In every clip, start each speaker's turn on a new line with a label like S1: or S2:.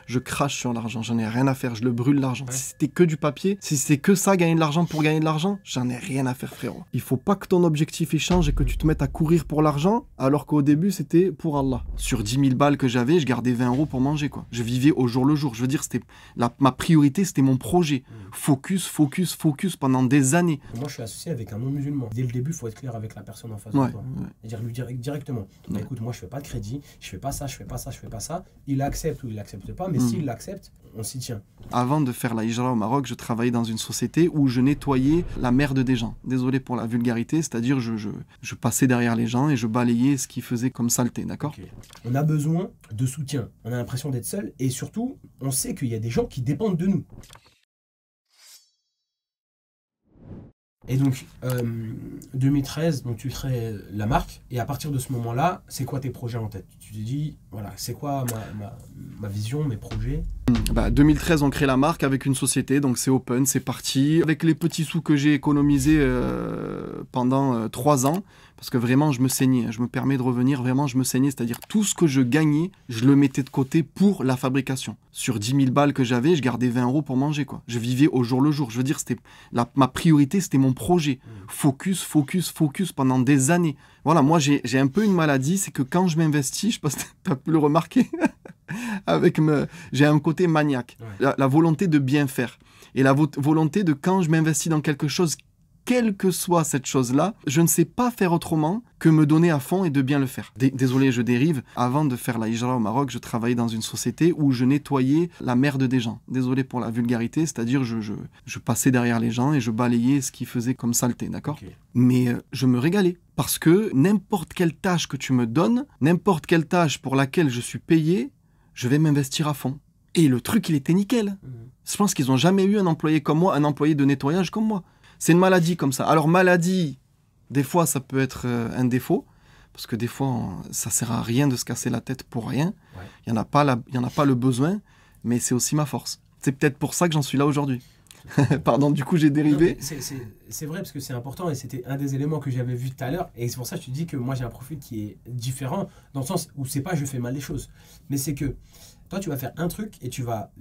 S1: je crache sur l'argent, j'en ai rien à faire, je le brûle l'argent. Si c'était que du papier, si c'est que ça, gagner de l'argent pour gagner de l'argent, j'en ai rien à faire, frérot. Il faut pas que ton objectif change et que tu te mettes à courir pour l'argent, alors qu'au début c'était pour Allah. Sur 10 000 balles que j'avais, je gardais 20 € pour manger, quoi. Je vivais au jour le jour. Je veux dire, ma priorité, c'était mon projet. Focus pendant des années.
S2: Moi, je suis associé avec un non-musulman. Dès le début, il faut être clair avec la personne en face de toi. Et dire lui directement, bah, écoute, moi, je fais pas de crédit, je fais pas ça, je fais pas ça, je fais pas ça. Il accepte ou il accepte pas, mais s'il l'accepte, on s'y tient.
S1: Avant de faire la hijra au Maroc, je travaillais dans une société où je nettoyais la merde des gens. Désolé pour la vulgarité, c'est-à-dire je passais derrière les gens et je balayais ce qu'ils faisaient comme saleté, d'accord ?
S2: On a besoin de soutien. On a l'impression d'être seul et surtout, on sait qu'il y a des gens qui dépendent de nous. Et donc, 2013, donc tu crées la marque. Et à partir de ce moment-là, c'est quoi tes projets en tête? Tu te dis, voilà, c'est quoi ma vision, mes projets?
S1: 2013, on crée la marque avec une société, donc c'est open, c'est parti. Avec les petits sous que j'ai économisés pendant 3 ans, parce que vraiment, je me saignais. Je me permets de revenir, vraiment, je me saignais. C'est-à-dire, tout ce que je gagnais, je le mettais de côté pour la fabrication. Sur 10 000 balles que j'avais, je gardais 20 € pour manger, quoi. Je vivais au jour le jour. Je veux dire, ma priorité, c'était mon projet. Focus pendant des années. Voilà, moi, j'ai un peu une maladie, c'est que quand je m'investis, je pense que tu as pu le remarquer, j'ai un côté maniaque. La volonté de bien faire. Et la volonté de, quand je m'investis dans quelque chose, quelle que soit cette chose-là, je ne sais pas faire autrement que me donner à fond et de bien le faire. Désolé, je dérive. Avant de faire la hijra au Maroc, je travaillais dans une société où je nettoyais la merde des gens. Désolé pour la vulgarité, c'est-à-dire je passais derrière les gens et je balayais ce qu'ils faisaient comme saleté, d'accord ? Mais je me régalais. Parce que n'importe quelle tâche que tu me donnes, n'importe quelle tâche pour laquelle je suis payé, je vais m'investir à fond. Et le truc, il était nickel. Je pense qu'ils n'ont jamais eu un employé comme moi, un employé de nettoyage comme moi. C'est une maladie comme ça. Alors maladie, des fois ça peut être un défaut, parce que des fois ça sert à rien de se casser la tête pour rien. Il y en a pas le besoin, mais c'est aussi ma force. C'est peut-être pour ça que j'en suis là aujourd'hui. Pardon, du coup j'ai dérivé.
S2: C'est vrai parce que c'est important et c'était un des éléments que j'avais vu tout à l'heure et c'est pour ça que je te dis que moi j'ai un profil qui est différent dans le sens où c'est pas je fais mal les choses, mais c'est que toi, tu vas faire un truc et tu vas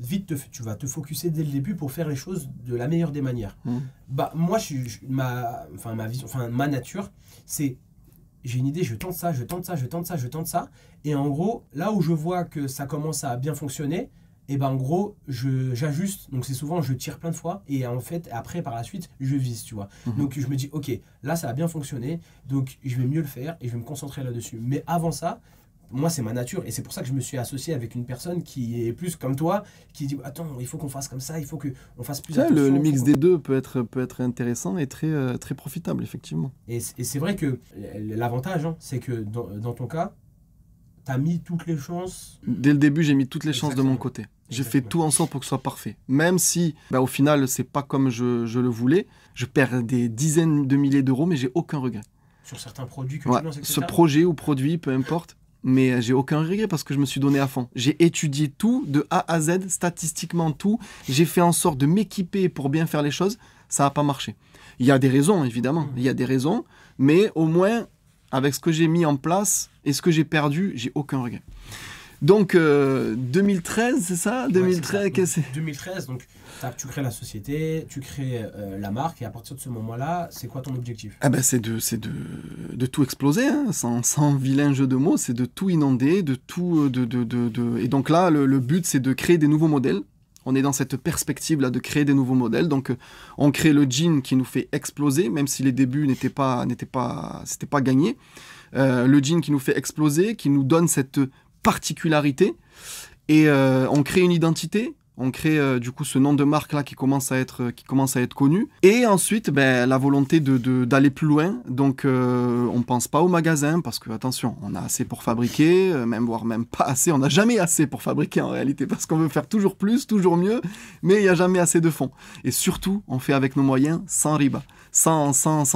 S2: te focuser dès le début pour faire les choses de la meilleure des manières. Bah, moi, ma nature, c'est j'ai une idée, je tente ça. Et en gros, là où je vois que ça commence à bien fonctionner, et ben en gros, j'ajuste. Donc c'est souvent, je tire plein de fois et en fait, après, par la suite, je vise, tu vois. Donc je me dis, ok, là, ça a bien fonctionné, donc je vais mieux le faire et je vais me concentrer là-dessus. Mais avant ça, moi, c'est ma nature et c'est pour ça que je me suis associé avec une personne qui est plus comme toi, qui dit attends, il faut qu'on fasse comme ça, il faut qu'on fasse plus attention.
S1: Le mix des deux peut être intéressant et très, très profitable, effectivement.
S2: Et c'est vrai que l'avantage, hein, c'est que dans ton cas, tu as mis toutes les chances.
S1: Dès le début, j'ai mis toutes les chances de mon côté. J'ai fait tout en sorte pour que ce soit parfait. Même si, au final, c'est pas comme je le voulais. Je perds des dizaines de milliers d'euros, mais j'ai aucun regret.
S2: Sur certains produits que tu lances, etc.
S1: Ce projet ou produit, peu importe. Mais j'ai aucun regret parce que je me suis donné à fond. J'ai étudié tout, de A à Z, statistiquement tout. J'ai fait en sorte de m'équiper pour bien faire les choses. Ça n'a pas marché. Il y a des raisons, évidemment. Il y a des raisons. Mais au moins, avec ce que j'ai mis en place et ce que j'ai perdu, j'ai aucun regret. Donc, 2013, c'est ça 2013,
S2: c'est ça. 2013, donc tu crées la société, tu crées la marque, et à partir de ce moment-là, c'est quoi ton objectif ?
S1: C'est de tout exploser, hein, sans vilain jeu de mots, c'est de tout inonder, de tout... Et donc là, le but, c'est de créer des nouveaux modèles. On est dans cette perspective-là de créer des nouveaux modèles. Donc, on crée le jean qui nous fait exploser, même si les débuts c'était pas gagné. Le jean qui nous fait exploser, qui nous donne cette particularité, et on crée une identité, on crée du coup ce nom de marque là qui commence à être connu, et ensuite la volonté d'aller plus loin. Donc on pense pas au magasin parce que attention, on a assez pour fabriquer, voire même pas assez, on n'a jamais assez pour fabriquer en réalité parce qu'on veut faire toujours plus, toujours mieux, mais il n'y a jamais assez de fonds, et surtout on fait avec nos moyens, sans riba, sans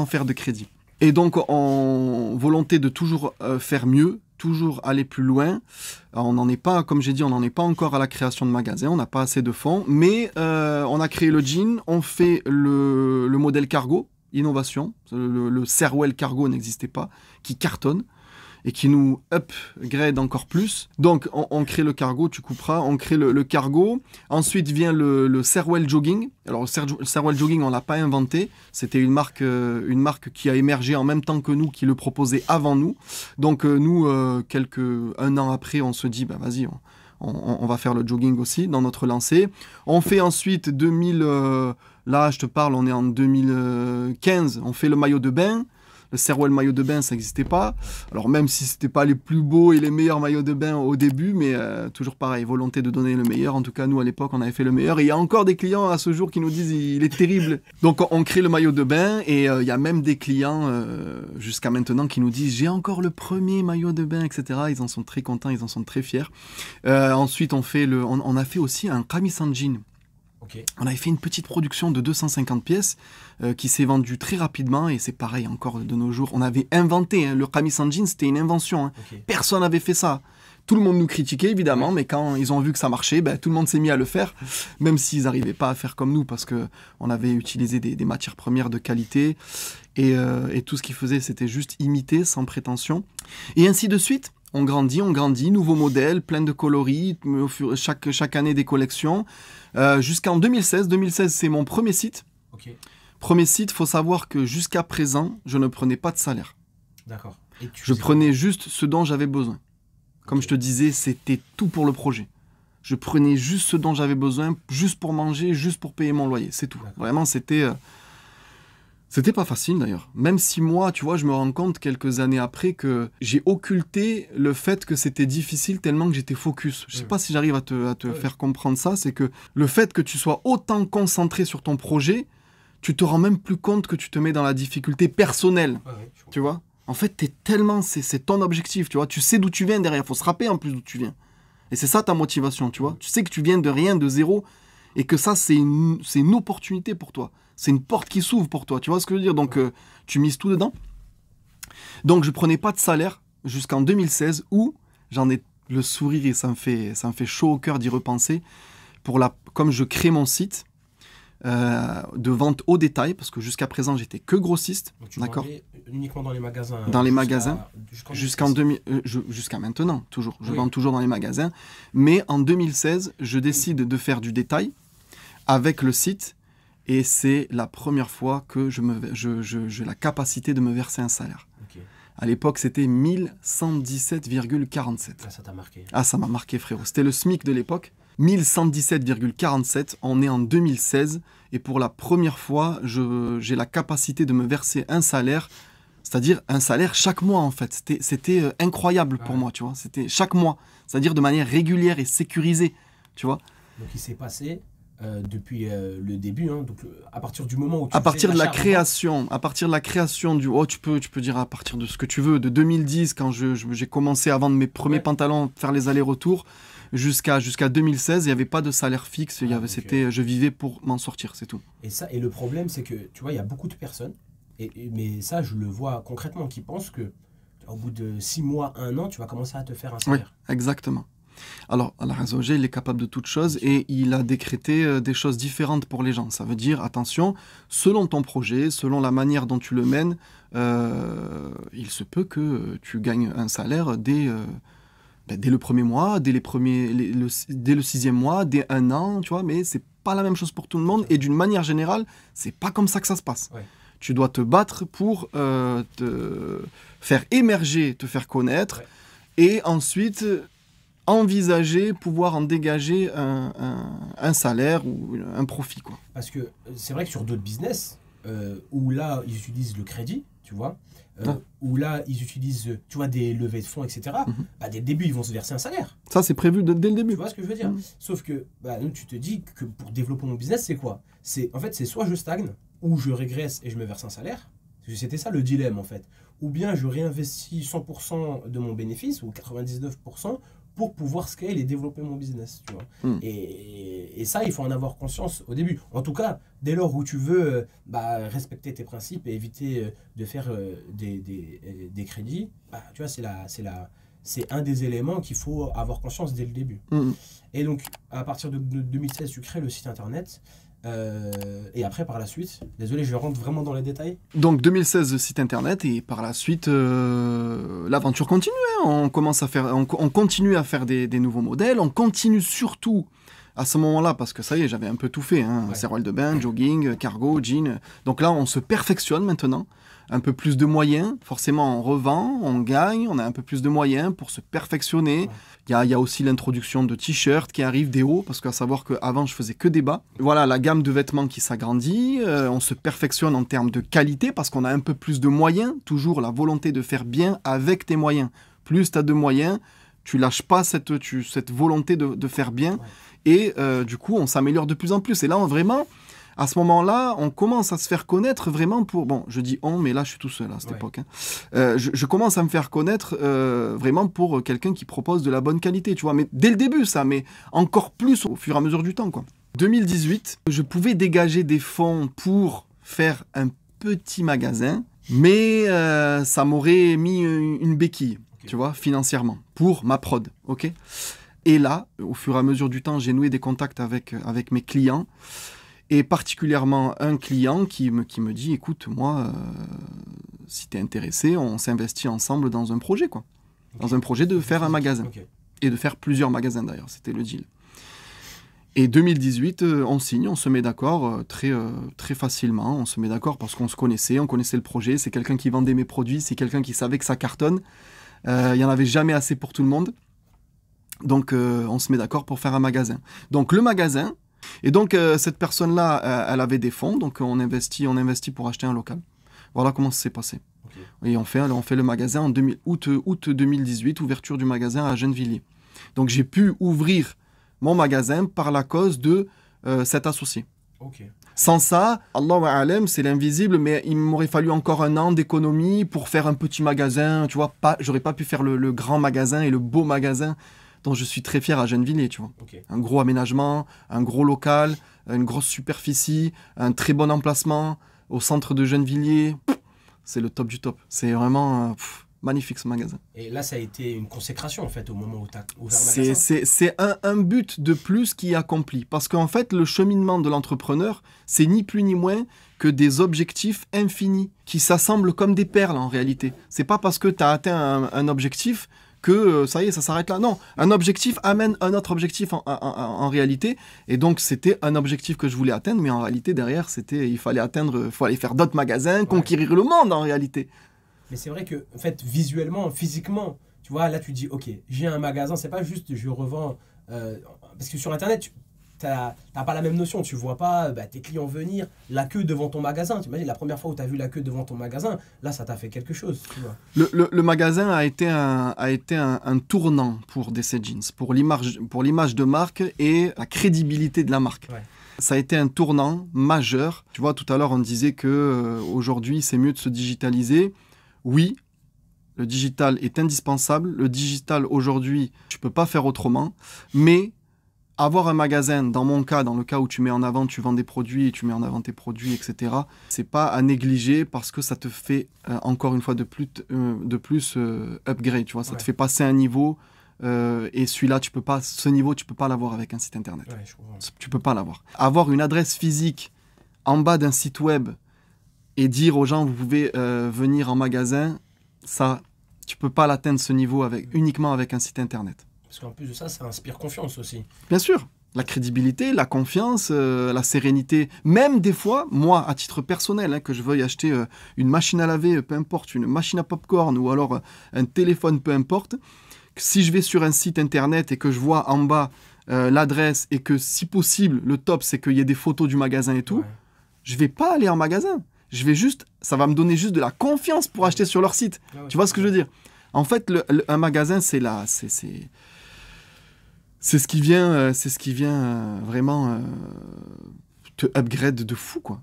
S1: faire de crédit. Et donc en volonté de toujours faire mieux, toujours aller plus loin. On n'en est pas, comme j'ai dit, on n'en est pas encore à la création de magasins, on n'a pas assez de fonds, mais on a créé le jean, on fait le modèle cargo, innovation, le Serwell Cargo n'existait pas, qui cartonne. et qui nous upgrade encore plus. Donc on crée le cargo, tu couperas, on crée le cargo. Ensuite vient le Serwell Jogging. Alors le Serwell Jogging, on l'a pas inventé. C'était une marque qui a émergé en même temps que nous, qui le proposait avant nous. Donc nous, un an après, on se dit, bah vas-y, on va faire le jogging aussi dans notre lancée. On fait ensuite 2000, là je te parle, on est en 2015, on fait le maillot de bain. Le Serwell maillot de bain, ça n'existait pas. Alors même si c'était pas les plus beaux et les meilleurs maillots de bain au début, mais toujours pareil, volonté de donner le meilleur. En tout cas, nous à l'époque, on avait fait le meilleur. Et il y a encore des clients à ce jour qui nous disent il est terrible. Donc on crée le maillot de bain et il y a même des clients jusqu'à maintenant qui nous disent j'ai encore le premier maillot de bain, etc. Ils en sont très contents, ils en sont très fiers. Ensuite, on a fait aussi un kamis en jean.
S2: Okay.
S1: On avait fait une petite production de 250 pièces qui s'est vendue très rapidement et c'est pareil encore de nos jours. On avait inventé le kamis en jean, c'était une invention. Okay. Personne n'avait fait ça. Tout le monde nous critiquait évidemment, mais quand ils ont vu que ça marchait, tout le monde s'est mis à le faire, même s'ils n'arrivaient pas à faire comme nous parce qu'on avait utilisé des matières premières de qualité et tout ce qu'ils faisaient c'était juste imiter sans prétention. Et ainsi de suite. On grandit, nouveaux modèles, plein de coloris, chaque année des collections. Jusqu'en 2016. 2016, c'est mon premier site.
S2: Okay.
S1: Premier site, il faut savoir que jusqu'à présent, je ne prenais pas de salaire.
S2: D'accord.
S1: Je prenais juste ce dont j'avais besoin. Comme je te disais, c'était tout pour le projet. Je prenais juste ce dont j'avais besoin, juste pour manger, juste pour payer mon loyer. C'est tout. Vraiment, c'était pas facile d'ailleurs. Même si moi, tu vois, je me rends compte quelques années après que j'ai occulté le fait que c'était difficile tellement que j'étais focus. Je sais pas si j'arrive à te faire comprendre ça. C'est que le fait que tu sois autant concentré sur ton projet, tu te rends même plus compte que tu te mets dans la difficulté personnelle. Tu vois ? En fait, c'est ton objectif, tu vois. Tu sais d'où tu viens derrière. Il faut se rappeler en plus d'où tu viens. Et c'est ça ta motivation, tu vois. Tu sais que tu viens de rien, de zéro, et que ça, c'est une opportunité pour toi. C'est une porte qui s'ouvre pour toi, tu vois ce que je veux dire ? Donc, tu mises tout dedans. Donc, je prenais pas de salaire jusqu'en 2016 où j'en ai le sourire et ça me fait chaud au cœur d'y repenser. Comme je crée mon site de vente au détail, parce que jusqu'à présent, j'étais que grossiste.
S2: Donc, tu vendais uniquement dans les magasins.
S1: Dans les magasins. Jusqu'à maintenant, toujours. Je vends toujours dans les magasins. Mais en 2016, je décide de faire du détail avec le site. Et c'est la première fois que j'ai la capacité de me verser un salaire. Okay. À l'époque, c'était 1117,47.
S2: Ah, ça t'a marqué.
S1: Ah, ça m'a marqué, frérot. C'était le SMIC de l'époque. 1117,47. On est en 2016. Et pour la première fois, j'ai la capacité de me verser un salaire. C'est-à-dire un salaire chaque mois, en fait. C'était incroyable pour moi, tu vois. C'était chaque mois. C'est-à-dire de manière régulière et sécurisée, tu vois.
S2: Donc, il s'est passé... depuis le début, donc à partir du moment où tu
S1: à partir de la création du tu peux dire à partir de ce que tu veux, de 2010 quand j'ai commencé à vendre mes premiers pantalons, faire les allers-retours jusqu'à 2016, il n'y avait pas de salaire fixe, je vivais pour m'en sortir, c'est tout.
S2: Et le problème c'est que tu vois, il y a beaucoup de personnes mais ça je le vois concrètement qui pensent que au bout de 6 mois, 1 an, tu vas commencer à te faire un salaire.
S1: Oui, exactement. Alors, Allah Azza wa Jalla, il est capable de toutes choses et il a décrété des choses différentes pour les gens. Ça veut dire, attention, selon ton projet, selon la manière dont tu le mènes, il se peut que tu gagnes un salaire dès le premier mois, dès le 6e mois, dès 1 an, tu vois, mais c'est pas la même chose pour tout le monde et d'une manière générale, c'est pas comme ça que ça se passe. Ouais. Tu dois te battre pour te faire émerger, te faire connaître et ensuite... envisager, pouvoir en dégager un salaire ou un profit, quoi.
S2: Parce que c'est vrai que sur d'autres business, où là, ils utilisent le crédit, tu vois, où là, ils utilisent, tu vois, des levées de fonds, etc., dès le début, ils vont se verser un salaire.
S1: Ça, c'est prévu dès le début.
S2: Tu vois ce que je veux dire ? Sauf que, nous, tu te dis que pour développer mon business, c'est quoi ? En fait, c'est soit je stagne, ou je régresse et je me verse un salaire. C'était ça le dilemme, en fait. Ou bien je réinvestis 100% de mon bénéfice, ou 99%, pour pouvoir scale et développer mon business, tu vois. Et ça, il faut en avoir conscience au début. En tout cas, dès lors où tu veux respecter tes principes et éviter de faire des crédits, tu vois, c'est un des éléments qu'il faut avoir conscience dès le début. Et donc, à partir de 2016, tu crées le site internet. Et après, par la suite, désolé, je rentre vraiment dans les détails.
S1: Donc 2016, site internet, et par la suite, l'aventure continue. Hein. On continue à faire des nouveaux modèles. On continue surtout à ce moment-là, parce que ça y est, j'avais un peu tout fait. Hein.
S2: Ouais.
S1: Serre-Rolle de bain, jogging, cargo, jean. Donc là, on se perfectionne maintenant. Un peu plus de moyens. Forcément, on revend, on gagne, on a un peu plus de moyens pour se perfectionner.
S2: Ouais.
S1: Il y a aussi l'introduction de t-shirts qui arrivent, des hauts, parce qu'à savoir qu'avant, je faisais que des bas. Voilà, la gamme de vêtements qui s'agrandit. On se perfectionne en termes de qualité, parce qu'on a un peu plus de moyens. Toujours la volonté de faire bien avec tes moyens. Plus tu as de moyens, tu lâches pas cette volonté de faire bien.
S2: Ouais.
S1: Et du coup, on s'améliore de plus en plus. Et là, vraiment... À ce moment-là, on commence à se faire connaître vraiment pour... Bon, je dis on, mais là, je suis tout seul à cette époque. Hein. Je commence à me faire connaître vraiment pour quelqu'un qui propose de la bonne qualité, tu vois. Mais dès le début, ça, mais encore plus au fur et à mesure du temps, quoi. 2018, je pouvais dégager des fonds pour faire un petit magasin, mais ça m'aurait mis une béquille, tu vois, financièrement, pour ma prod, ok. Et là, au fur et à mesure du temps, j'ai noué des contacts avec mes clients. Et particulièrement un client qui me dit, écoute, moi, si tu es intéressé, on s'investit ensemble dans un projet, quoi. Dans un projet de faire un magasin. Et de faire plusieurs magasins, d'ailleurs. C'était le deal. Et 2018, on signe, on se met d'accord très facilement. On se met d'accord parce qu'on se connaissait, on connaissait le projet. C'est quelqu'un qui vendait mes produits, c'est quelqu'un qui savait que ça cartonne. Il n'y en avait jamais assez pour tout le monde. Donc, on se met d'accord pour faire un magasin. Donc, le magasin... Et donc, cette personne-là, elle avait des fonds, donc on investit pour acheter un local. Voilà comment ça s'est passé. Okay. Et on fait le magasin en août 2018, ouverture du magasin à Gennevilliers. Donc, j'ai pu ouvrir mon magasin par la cause de cet associé.
S2: Okay.
S1: Sans ça, Allahu a'lam, c'est l'invisible, mais il m'aurait fallu encore un an d'économie pour faire un petit magasin, tu vois. J'aurais pas pu faire le grand magasin et le beau magasin dont je suis très fier à Gennevilliers, tu vois. Okay. Un gros aménagement, un gros local, une grosse superficie, un très bon emplacement au centre de Gennevilliers. C'est le top du top. C'est vraiment magnifique ce magasin.
S2: Et là, ça a été une consécration en fait au moment où tu as ouvert le magasin.
S1: C'est un but de plus qui est accompli. Parce qu'en fait, le cheminement de l'entrepreneur, c'est ni plus ni moins que des objectifs infinis qui s'assemblent comme des perles en réalité. C'est pas parce que tu as atteint un objectif que ça y est, ça s'arrête là. Non, un objectif amène un autre objectif en réalité. Et donc, c'était un objectif que je voulais atteindre, mais en réalité, derrière, il fallait faire d'autres magasins, conquérir le monde en réalité.
S2: Mais c'est vrai que, en fait, visuellement, physiquement, tu vois, là, tu dis, ok, j'ai un magasin, c'est pas juste je revends. Parce que sur Internet, tu n'as pas la même notion. Tu vois pas tes clients venir, la queue devant ton magasin. Tu imagines la première fois où tu as vu la queue devant ton magasin, là, ça t'a fait quelque chose. Tu vois.
S1: Le magasin a été un tournant pour DC Jeans, pour l'image de marque et la crédibilité de la marque. Ouais. Ça a été un tournant majeur. Tu vois, tout à l'heure, on disait qu'aujourd'hui, c'est mieux de se digitaliser. Oui, le digital est indispensable. Le digital, aujourd'hui, tu ne peux pas faire autrement. Mais avoir un magasin, dans mon cas, dans le cas où tu mets en avant, tu vends des produits et tu mets en avant tes produits, etc., c'est pas à négliger parce que ça te fait, encore une fois de plus upgrade, tu vois, ça te fait passer un niveau et celui-là, ce niveau, tu peux pas l'avoir avec un site internet.
S2: Ouais, je comprends.
S1: Tu peux pas l'avoir. Avoir une adresse physique en bas d'un site web et dire aux gens, vous pouvez venir en magasin, ça, tu peux pas l'atteindre ce niveau uniquement avec un site internet.
S2: Parce qu'en plus de ça, ça inspire confiance aussi.
S1: Bien sûr, la crédibilité, la confiance, la sérénité. Même des fois, moi, à titre personnel, que je veuille acheter une machine à laver, peu importe, une machine à popcorn ou alors un téléphone, peu importe, si je vais sur un site internet et que je vois en bas l'adresse et que si possible, le top, c'est qu'il y ait des photos du magasin et tout, je vais pas aller en magasin. Ça va me donner juste de la confiance pour acheter sur leur site. Tu vois ce que je veux dire ? En fait, un magasin, c'est ce qui vient vraiment te upgrade de fou, quoi.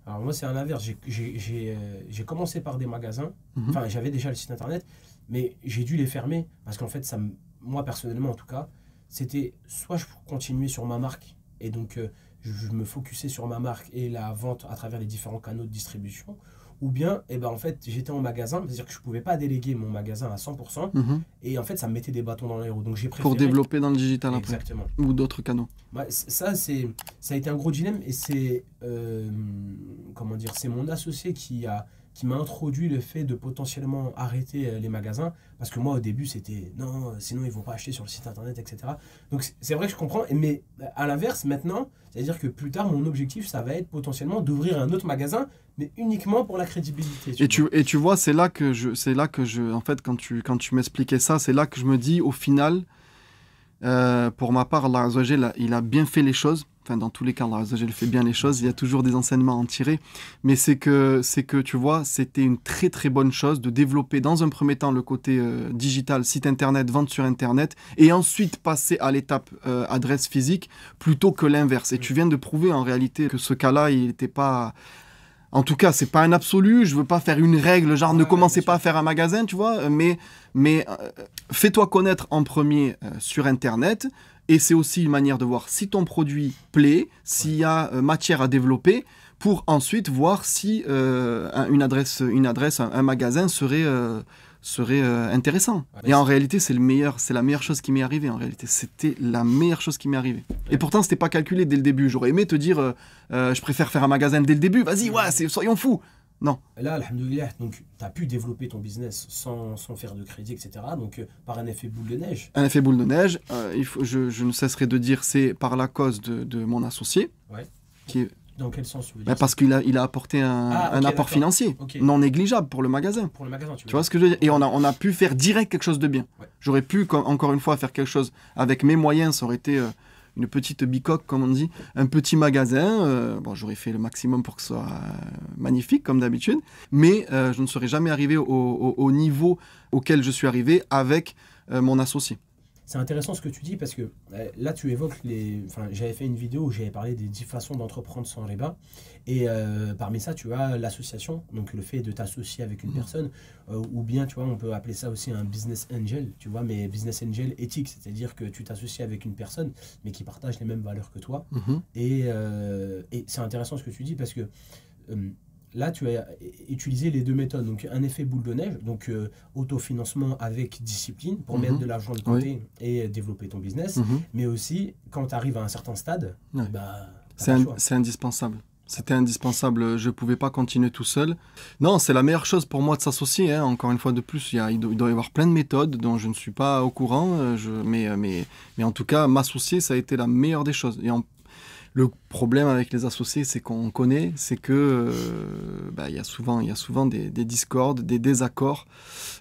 S2: Alors moi, c'est un inverse. J'ai commencé par des magasins. Enfin, j'avais déjà le site internet, mais j'ai dû les fermer parce qu'en fait, moi, personnellement, en tout cas, c'était soit je continuais sur ma marque et donc je me focusais sur ma marque et la vente à travers les différents canaux de distribution, ou bien eh ben, en fait, j'étais en magasin, c'est-à-dire que je ne pouvais pas déléguer mon magasin à 100%, et en fait, ça me mettait des bâtons dans les roues. Donc j'ai préféré...
S1: Pour développer dans le digital après.
S2: Exactement.
S1: Ou d'autres canaux.
S2: Ouais, ça a été un gros dilemme, et c'est comment dire, c'est mon associé qui m'a introduit le fait de potentiellement arrêter les magasins, parce que moi au début c'était non, sinon ils vont pas acheter sur le site internet, etc. Donc c'est vrai que je comprends, mais à l'inverse maintenant, c'est-à-dire que plus tard mon objectif ça va être potentiellement d'ouvrir un autre magasin, mais uniquement pour la crédibilité.
S1: Et tu vois, c'est là que je, en fait, quand tu m'expliquais ça, c'est là que je me dis, au final, pour ma part, Allah Azza wa Jal, il a bien fait les choses. Enfin, dans tous les cas, Allah Azza wa Jal fait bien les choses. Il y a toujours des enseignements à en tirer. Mais c'est que, tu vois, c'était une très très bonne chose de développer dans un premier temps le côté digital, site internet, vente sur internet, et ensuite passer à l'étape adresse physique, plutôt que l'inverse. Et tu viens de prouver en réalité que ce cas-là, il n'était pas... En tout cas, c'est pas un absolu, je veux pas faire une règle, genre ne commencez pas à faire un magasin, tu vois, mais fais-toi connaître en premier sur Internet, et c'est aussi une manière de voir si ton produit plaît, s'il y a matière à développer, pour ensuite voir si une adresse, un magasin serait intéressant.
S2: Ouais,
S1: et en réalité, c'est la meilleure chose qui m'est arrivée, en réalité. C'était la meilleure chose qui m'est arrivée. Et pourtant, c'était pas calculé dès le début. J'aurais aimé te dire, je préfère faire un magasin dès le début. Vas-y, soyons fous. Non.
S2: Là, alhamdoulilah, donc tu as pu développer ton business sans faire de crédit, etc. Donc par un effet boule de neige.
S1: Un effet boule de neige, je ne cesserai de dire, c'est par la cause de mon associé.
S2: Ouais.
S1: Qui est...
S2: Dans quel sens tu veux dire
S1: parce qu'il a apporté un apport financier non négligeable pour le magasin.
S2: Pour le magasin,
S1: tu vois ce que je veux dire? Et on a pu faire direct quelque chose de bien. Ouais. J'aurais pu, encore une fois, faire quelque chose avec mes moyens. Ça aurait été une petite bicoque, comme on dit, un petit magasin. J'aurais fait le maximum pour que ce soit magnifique, comme d'habitude. Mais je ne serais jamais arrivé au niveau auquel je suis arrivé avec mon associé.
S2: C'est intéressant ce que tu dis parce que là tu évoques j'avais fait une vidéo où j'avais parlé des 10 façons d'entreprendre sans riba, et parmi ça tu as l'association, donc le fait de t'associer avec une personne, ou bien tu vois on peut appeler ça aussi un business angel, tu vois, mais business angel éthique, c'est-à-dire que tu t'associes avec une personne mais qui partage les mêmes valeurs que toi. Et c'est intéressant ce que tu dis parce que là, tu as utilisé les deux méthodes, donc un effet boule de neige, donc autofinancement avec discipline pour mettre de l'argent de côté et développer ton business, mais aussi quand tu arrives à un certain stade,
S1: c'est indispensable. C'était indispensable, je ne pouvais pas continuer tout seul. Non, c'est la meilleure chose pour moi de s'associer, hein. Encore une fois de plus, il doit y avoir plein de méthodes dont je ne suis pas au courant, mais en tout cas, m'associer, ça a été la meilleure des choses. Et le problème avec les associés, c'est qu'on connaît, c'est que il y a souvent des discordes, des désaccords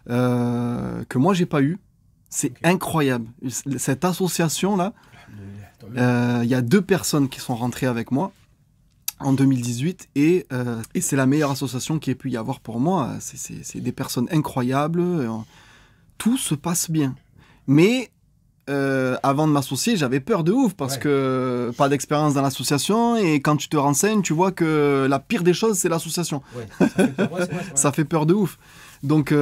S1: que moi j'ai pas eu. C'est incroyable. Cette association-là, il y a 2 personnes qui sont rentrées avec moi en 2018 et c'est la meilleure association qu'il y ait pu y avoir pour moi. C'est des personnes incroyables. Tout se passe bien. Mais avant de m'associer, j'avais peur de ouf parce que pas d'expérience dans l'association, et quand tu te renseignes, tu vois que la pire des choses, c'est l'association. Ça fait peur de ouf. Donc,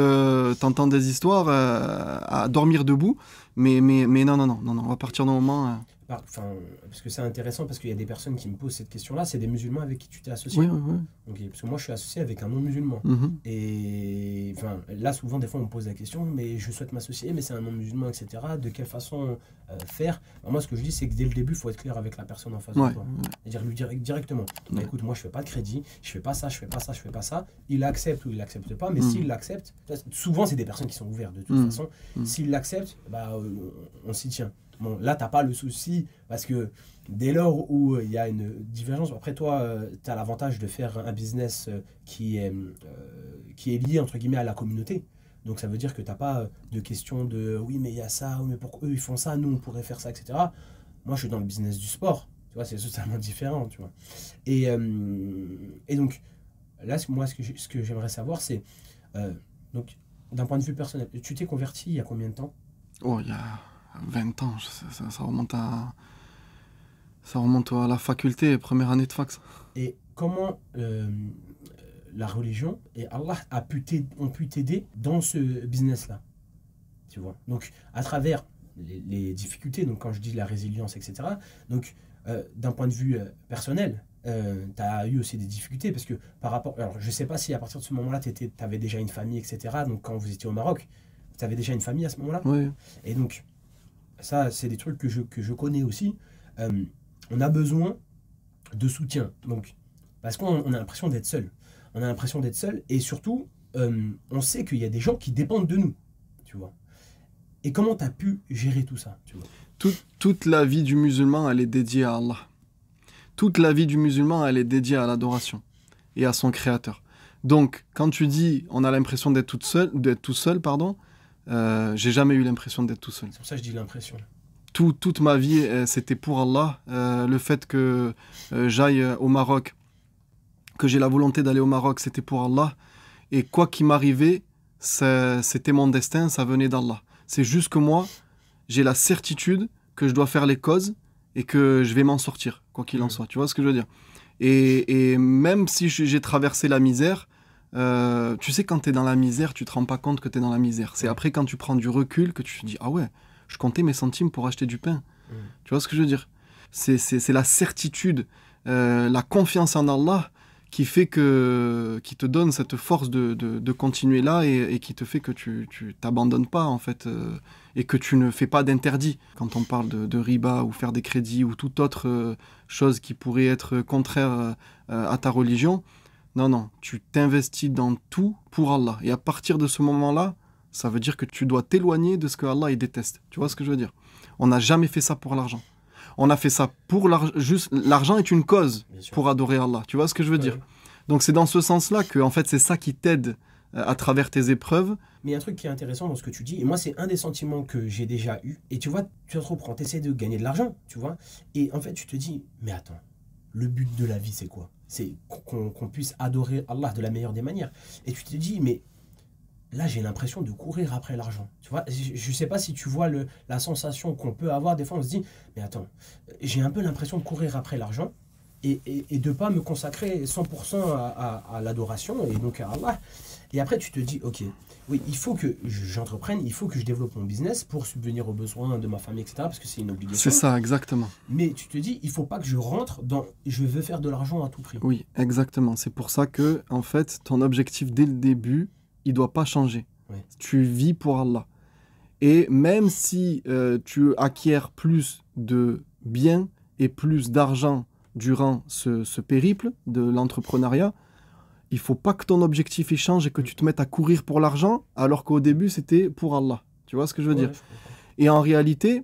S1: t'entends des histoires à dormir debout, mais non, on va partir d'un moment...
S2: parce que c'est intéressant, parce qu'il y a des personnes qui me posent cette question-là, c'est des musulmans avec qui tu t'es associé.
S1: Oui.
S2: Okay, parce que moi, je suis associé avec un non-musulman. Et là, souvent, des fois, on me pose la question, mais je souhaite m'associer, mais c'est un non-musulman, etc. De quelle façon faire? Alors, moi, ce que je dis, c'est que dès le début, il faut être clair avec la personne en face de toi. C'est-à-dire lui dire directement, écoute, moi, je fais pas de crédit, je fais pas ça, je fais pas ça. Il accepte ou il accepte pas, mais s'il l'accepte, souvent, c'est des personnes qui sont ouvertes de toute façon. S'il l'accepte, on s'y tient. Bon, là, tu n'as pas le souci parce que dès lors où il y a une divergence, après toi, tu as l'avantage de faire un business qui est lié, entre guillemets, à la communauté. Donc ça veut dire que tu n'as pas de question de oui, mais il y a ça, oui, mais pourquoi eux ils font ça, nous on pourrait faire ça, etc. Moi, je suis dans le business du sport. Tu vois, c'est totalement différent. Tu vois. Et donc, là, moi, ce que j'aimerais savoir, c'est donc d'un point de vue personnel, tu t'es converti il y a combien de temps?
S1: Il y a 20 ans, ça remonte à la faculté, première année de fac.
S2: Et comment la religion et Allah ont pu t'aider dans ce business-là, tu vois? Donc, à travers les difficultés, donc quand je dis la résilience, etc., donc d'un point de vue personnel, tu as eu aussi des difficultés parce que par rapport. Alors, je sais pas si à partir de ce moment-là, tu avais déjà une famille, etc. Donc, quand vous étiez au Maroc, tu avais déjà une famille à ce moment-là.
S1: Oui.
S2: Et donc, ça, c'est des trucs que je connais aussi. On a besoin de soutien. Donc, parce qu'on a l'impression d'être seul. On a l'impression d'être seul et surtout, on sait qu'il y a des gens qui dépendent de nous. Tu vois. Et comment tu as pu gérer tout ça, tu vois?
S1: Toute la vie du musulman, elle est dédiée à Allah. Toute la vie du musulman, elle est dédiée à l'adoration et à son créateur. Donc, quand tu dis on a l'impression d'être tout seul, pardon, j'ai jamais eu l'impression d'être tout seul.
S2: C'est pour ça que je dis l'impression.
S1: Toute ma vie, c'était pour Allah. Le fait que j'aille au Maroc, que j'ai la volonté d'aller au Maroc, c'était pour Allah. Et quoi qu'il m'arrivait, c'était mon destin, ça venait d'Allah. C'est juste que moi, j'ai la certitude que je dois faire les causes et que je vais m'en sortir, quoi qu'il en soit. Tu vois ce que je veux dire? Et même si j'ai traversé la misère, tu sais, quand tu es dans la misère, tu te rends pas compte que tu es dans la misère. C'est après quand tu prends du recul que tu te dis « Ah ouais, je comptais mes centimes pour acheter du pain. » Tu vois ce que je veux dire? C'est la certitude, la confiance en Allah qui te donne cette force de continuer là et qui te fait que tu t'abandonnes pas en fait et que tu ne fais pas d'interdit. Quand on parle de riba ou faire des crédits ou toute autre chose qui pourrait être contraire à ta religion, non, tu t'investis dans tout pour Allah. Et à partir de ce moment-là, ça veut dire que tu dois t'éloigner de ce que Allah il déteste. Tu vois ce que je veux dire? On n'a jamais fait ça pour l'argent. On a fait ça pour l'argent. Juste, l'argent est une cause pour adorer Allah. Tu vois ce que je veux dire? Donc c'est dans ce sens-là que en fait, c'est ça qui t'aide à travers tes épreuves.
S2: Mais il y a un truc qui est intéressant dans ce que tu dis, et moi c'est un des sentiments que j'ai déjà eu. Et tu vois, tu te reprends, tu essaies de gagner de l'argent, tu vois. Et en fait, tu te dis, mais attends, le but de la vie c'est quoi? C'est qu'on puisse adorer Allah de la meilleure des manières. Et tu te dis, mais là j'ai l'impression de courir après l'argent. Tu vois, je sais pas si tu vois la sensation qu'on peut avoir. Des fois on se dit, mais attends, j'ai un peu l'impression de courir après l'argent et de ne pas me consacrer 100% à l'adoration et donc à Allah. Et après tu te dis, ok, oui, il faut que j'entreprenne, il faut que je développe mon business pour subvenir aux besoins de ma famille, etc. Parce que c'est une obligation.
S1: C'est ça, exactement.
S2: Mais tu te dis, il faut pas que je rentre dans je veux faire de l'argent à tout prix.
S1: Oui, exactement. C'est pour ça que, en fait, ton objectif dès le début, il doit pas changer.
S2: Oui.
S1: Tu vis pour Allah. Et même si tu acquiers plus de biens et plus d'argent durant ce périple de l'entrepreneuriat, il faut pas que ton objectif il change et que tu te mettes à courir pour l'argent alors qu'au début c'était pour Allah. Tu vois ce que je veux dire? Et en réalité,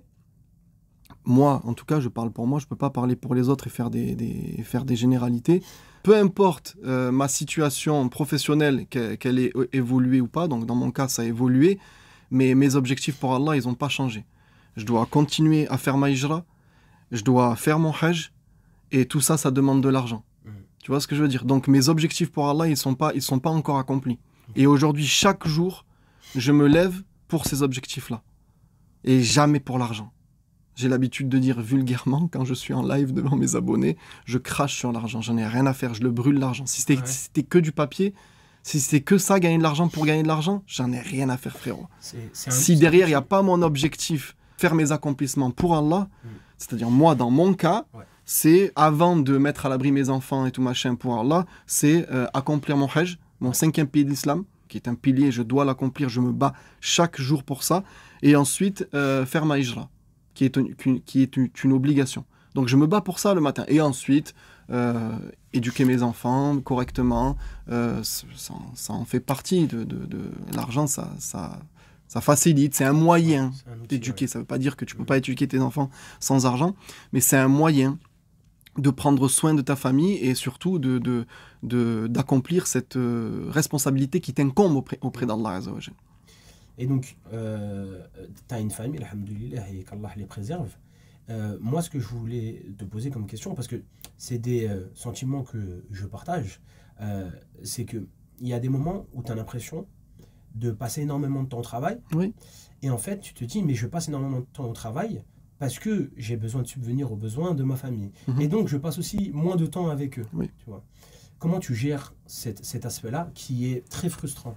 S1: moi, en tout cas, je parle pour moi, je peux pas parler pour les autres et faire des généralités. Peu importe ma situation professionnelle, qu'elle ait évolué ou pas, donc dans mon cas ça a évolué, mais mes objectifs pour Allah, ils n'ont pas changé. Je dois continuer à faire ma hijra, je dois faire mon hajj, et tout ça, ça demande de l'argent. Tu vois ce que je veux dire? Donc mes objectifs pour Allah, ils sont pas encore accomplis. Et aujourd'hui, chaque jour, je me lève pour ces objectifs-là. Et jamais pour l'argent. J'ai l'habitude de dire vulgairement, quand je suis en live devant mes abonnés, je crache sur l'argent, j'en ai rien à faire, je le brûle l'argent. Si c'était que du papier, si c'était que ça, gagner de l'argent pour gagner de l'argent, j'en ai rien à faire, frérot. Si derrière, il n'y a pas mon objectif, faire mes accomplissements pour Allah, c'est-à-dire moi, dans mon cas, c'est avant de mettre à l'abri mes enfants et tout machin pour Allah, c'est accomplir mon hajj, mon 5e pilier d'islam, qui est un pilier, je dois l'accomplir, je me bats chaque jour pour ça, et ensuite faire ma hijra, qui est une obligation. Donc je me bats pour ça le matin, et ensuite éduquer mes enfants correctement, ça en fait partie de l'argent, ça facilite, c'est un moyen d'éduquer. Ça ne veut pas dire que tu ne peux pas éduquer tes enfants sans argent, mais c'est un moyen de prendre soin de ta famille et surtout d'accomplir cette responsabilité qui t'incombe auprès d'Allah Azza wa Jal.
S2: Et donc, tu as une famille, alhamdoulilah, et qu'Allah les préserve. Moi, ce que je voulais te poser comme question, parce que c'est des sentiments que je partage, c'est qu'il y a des moments où tu as l'impression de passer énormément de temps au travail.
S1: Oui.
S2: Et en fait, tu te dis, mais je passe énormément de temps au travail parce que j'ai besoin de subvenir aux besoins de ma famille. Et donc, je passe aussi moins de temps avec eux.
S1: Oui.
S2: Tu vois. Comment tu gères cet aspect-là qui est très frustrant?